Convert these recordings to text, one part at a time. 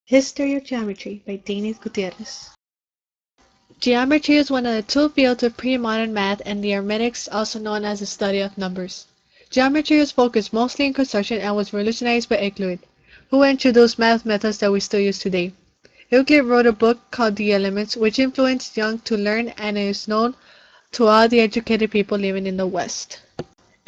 History of Geometry by Denis Gutierrez. Geometry is one of the two fields of pre-modern math and the arithmetics, also known as the study of numbers. Geometry was focused mostly in construction and was revolutionized by Euclid, who introduced math methods that we still use today. Euclid wrote a book called The Elements, which influenced young to learn and is known to all the educated people living in the West.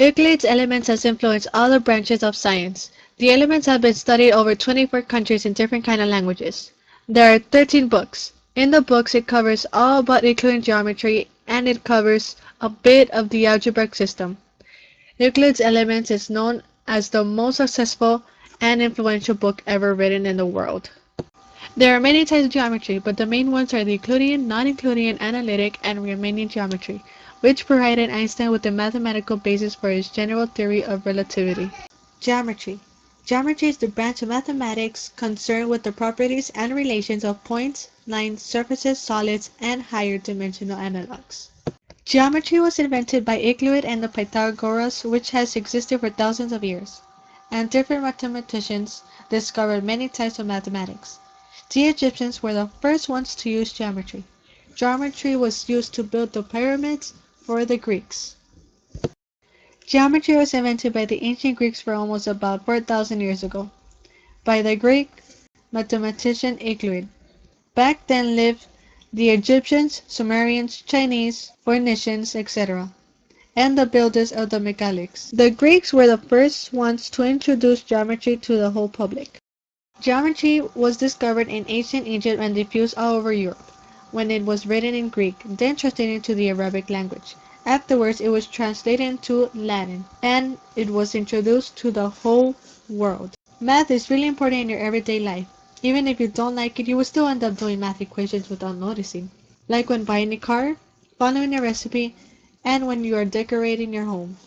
Euclid's Elements has influenced all the branches of science. The Elements have been studied over 24 countries in different kind of languages. There are 13 books. In the books, it covers all about Euclidean geometry and it covers a bit of the algebraic system. Euclid's Elements is known as the most successful and influential book ever written in the world. There are many types of geometry, but the main ones are the Euclidean, non-Euclidean, analytic, and Riemannian geometry, which provided Einstein with the mathematical basis for his general theory of relativity. Geometry. Geometry is the branch of mathematics concerned with the properties and relations of points, lines, surfaces, solids, and higher dimensional analogs. Geometry was invented by Euclid and the Pythagoras, which has existed for thousands of years, and different mathematicians discovered many types of mathematics. The Egyptians were the first ones to use geometry. Geometry was used to build the pyramids for the Greeks. Geometry was invented by the ancient Greeks for almost about 4,000 years ago, by the Greek mathematician Euclid. Back then lived the Egyptians, Sumerians, Chinese, Phoenicians, etc., and the builders of the megaliths. The Greeks were the first ones to introduce geometry to the whole public. Geometry was discovered in ancient Egypt and diffused all over Europe when it was written in Greek, then translated into the Arabic language. Afterwards, it was translated into Latin, and it was introduced to the whole world. Math is really important in your everyday life. Even if you don't like it, you will still end up doing math equations without noticing. Like when buying a car, following a recipe, and when you are decorating your home.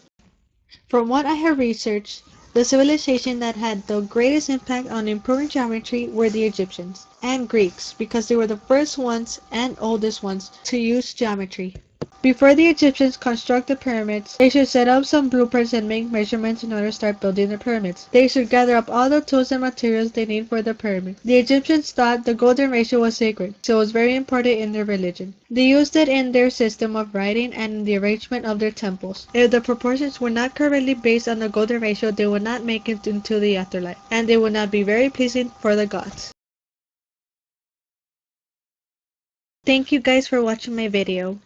From what I have researched, the civilization that had the greatest impact on improving geometry were the Egyptians and Greeks because they were the first ones and oldest ones to use geometry. Before the Egyptians construct the pyramids, they should set up some blueprints and make measurements in order to start building the pyramids. They should gather up all the tools and materials they need for the pyramid. The Egyptians thought the golden ratio was sacred, so it was very important in their religion. They used it in their system of writing and in the arrangement of their temples. If the proportions were not correctly based on the golden ratio, they would not make it into the afterlife, and they would not be very pleasing for the gods. Thank you guys for watching my video.